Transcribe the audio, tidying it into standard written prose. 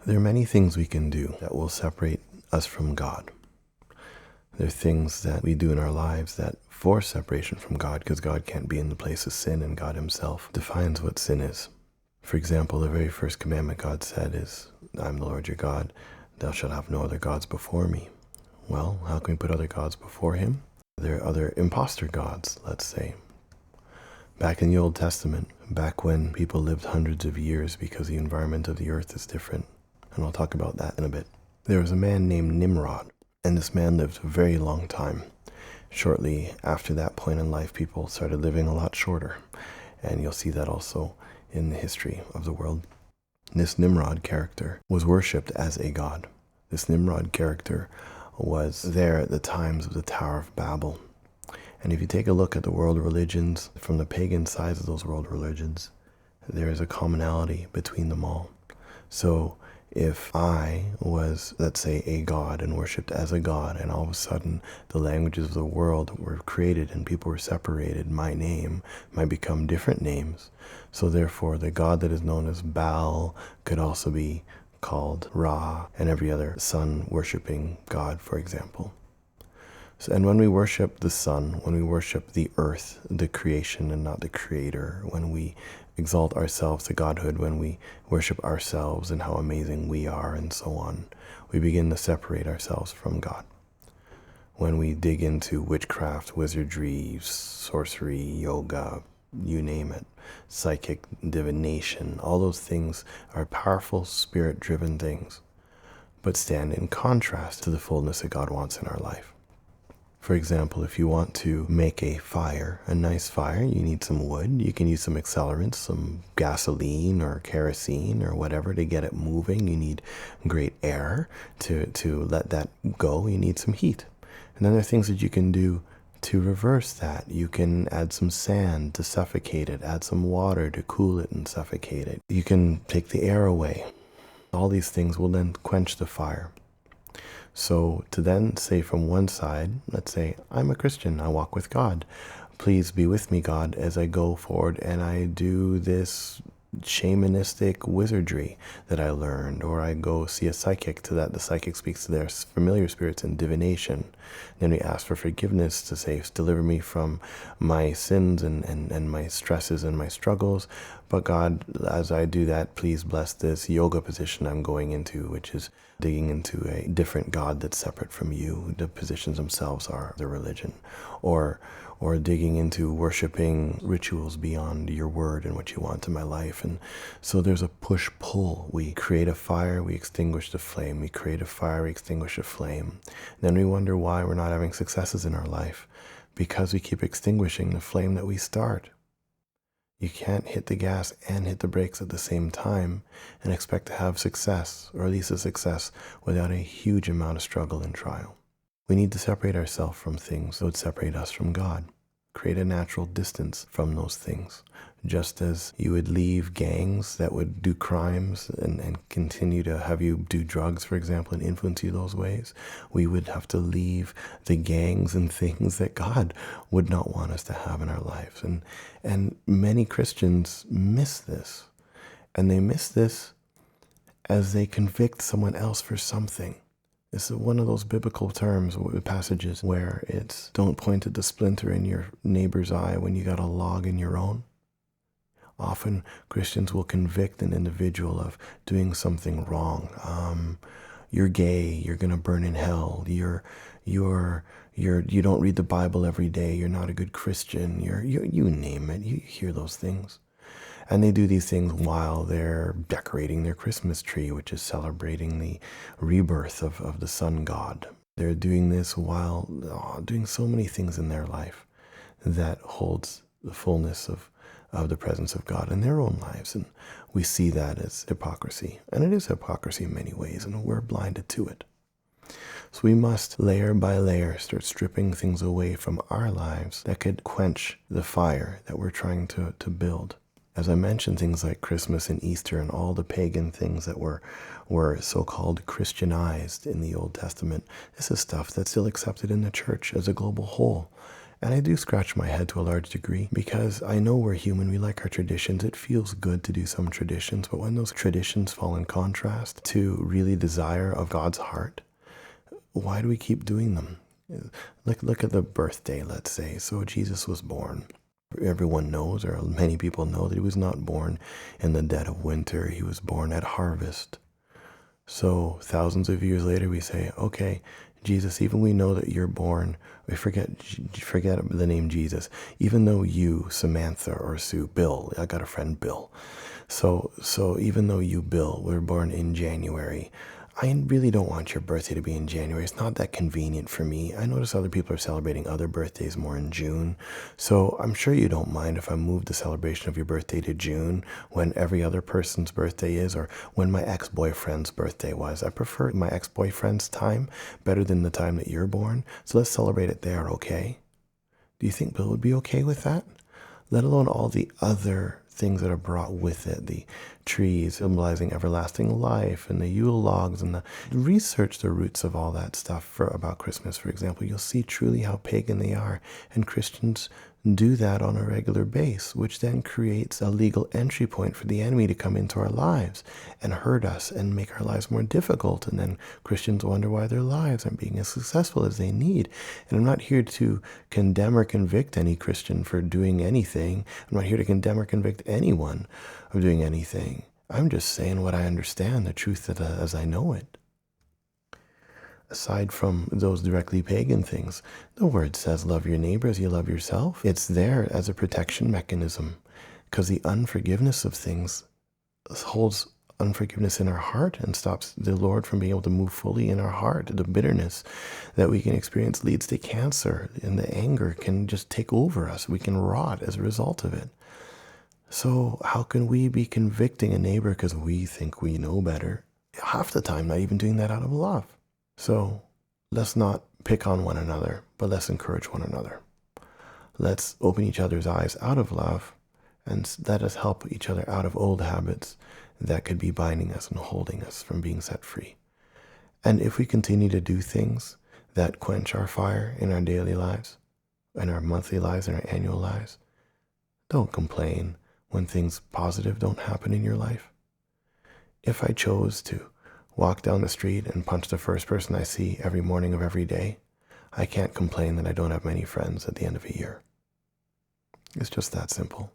There are many things we can do that will separate us from God. There are things that we do in our lives that force separation from God because God can't be in the place of sin, and God himself defines what sin is. For example, the very first commandment God said is, I'm the Lord your God, thou shalt have no other gods before me. Well, how can we put other gods before him? There are other impostor gods, let's say. Back in the Old Testament, back when people lived hundreds of years because the environment of the earth is different, and I'll talk about that in a bit. There was a man named Nimrod, and this man lived a very long time. Shortly after that point in life, people started living a lot shorter, and you'll see that also in the history of the world. This Nimrod character was worshipped as a god. This Nimrod character was there at the times of the Tower of Babel. And if you take a look at the world religions, from the pagan sides of those world religions, there is a commonality between them all. So if I was, let's say, a god and worshipped as a god, and all of a sudden the languages of the world were created and people were separated, my name might become different names. So therefore, the god that is known as Baal could also be called Ra, and every other sun-worshipping god, for example. So, and when we worship the sun, when we worship the earth, the creation and not the creator, when we exalt ourselves to godhood, when we worship ourselves and how amazing we are and so on, we begin to separate ourselves from God. When we dig into witchcraft, wizardry, sorcery, yoga, you name it, psychic, divination, all those things are powerful spirit-driven things, but stand in contrast to the fullness that God wants in our life. For example, if you want to make a fire, a nice fire, you need some wood. You can use some accelerants, some gasoline or kerosene or whatever to get it moving. You need great air to let that go. You need some heat. And then there are things that you can do to reverse that. You can add some sand to suffocate it, add some water to cool it and suffocate it. You can take the air away. All these things will then quench the fire. So to then say from one side, let's say, I'm a Christian, I walk with God. Please be with me, God, as I go forward and I do this shamanistic wizardry that I learned, or I go see a psychic to that the psychic speaks to their familiar spirits in divination. Then we ask for forgiveness to say, deliver me from my sins and my stresses and my struggles. But God, as I do that, please bless this yoga position I'm going into, which is digging into a different God that's separate from you. The positions themselves are the religion. Or digging into worshiping rituals beyond your word and what you want in my life. And so there's a push-pull. We create a fire, we extinguish the flame. We create a fire, we extinguish a flame. Then we wonder why we're not having successes in our life, because we keep extinguishing the flame that we start. You can't hit the gas and hit the brakes at the same time and expect to have success, or at least a success, without a huge amount of struggle and trial. We need to separate ourselves from things that would separate us from God. Create a natural distance from those things. Just as you would leave gangs that would do crimes and continue to have you do drugs, for example, and influence you those ways, we would have to leave the gangs and things that God would not want us to have in our lives. And many Christians miss this. And they miss this as they convict someone else for something. This is one of those biblical terms, passages where it's don't point at the splinter in your neighbor's eye when you got a log in your own. Often Christians will convict an individual of doing something wrong. You're gay, you're going to burn in hell. You don't read the Bible every day. You're not a good Christian. You name it. You hear those things. And they do these things while they're decorating their Christmas tree, which is celebrating the rebirth of the sun god. They're doing this while doing so many things in their life that holds the fullness of the presence of God in their own lives. And we see that as hypocrisy. And it is hypocrisy in many ways, and we're blinded to it. So we must, layer by layer, start stripping things away from our lives that could quench the fire that we're trying to build. As I mentioned, things like Christmas and Easter and all the pagan things that were so-called Christianized in the Old Testament, this is stuff that's still accepted in the church as a global whole. And I do scratch my head to a large degree because I know we're human. We like our traditions. It feels good to do some traditions. But when those traditions fall in contrast to really desire of God's heart, why do we keep doing them? Look at the birthday, let's say. So Jesus was born. Everyone knows, or many people know, that he was not born in the dead of winter. He was born at harvest. So thousands of years later, we say, okay, Jesus, even we know that you're born, we forget the name Jesus, even though you, Samantha or Sue, Bill, I got a friend, Bill. So even though you, Bill, were born in January, I really don't want your birthday to be in January. It's not that convenient for me. I notice other people are celebrating other birthdays more in June. So I'm sure you don't mind if I move the celebration of your birthday to June when every other person's birthday is, or when my ex-boyfriend's birthday was. I prefer my ex-boyfriend's time better than the time that you're born. So let's celebrate it there, okay? Do you think Bill would be okay with that? Let alone all the other things that are brought with it, the trees symbolizing everlasting life and the Yule logs, and research the roots of all that stuff about Christmas, for example. You'll see truly how pagan they are, and Christians do that on a regular basis, which then creates a legal entry point for the enemy to come into our lives and hurt us and make our lives more difficult. And then Christians wonder why their lives aren't being as successful as they need. And I'm not here to condemn or convict any Christian for doing anything. I'm not here to condemn or convict anyone of doing anything. I'm just saying what I understand, the truth as I know it. Aside from those directly pagan things, the word says love your neighbor as you love yourself. It's there as a protection mechanism because the unforgiveness of things holds unforgiveness in our heart and stops the Lord from being able to move fully in our heart. The bitterness that we can experience leads to cancer, and the anger can just take over us. We can rot as a result of it. So how can we be convicting a neighbor because we think we know better? Half the time, not even doing that out of love. So let's not pick on one another, but let's encourage one another. Let's open each other's eyes out of love, and let us help each other out of old habits that could be binding us and holding us from being set free. And if we continue to do things that quench our fire in our daily lives, in our monthly lives, in our annual lives, don't complain when things positive don't happen in your life. If I chose to walk down the street and punch the first person I see every morning of every day, I can't complain that I don't have many friends at the end of a year. It's just that simple.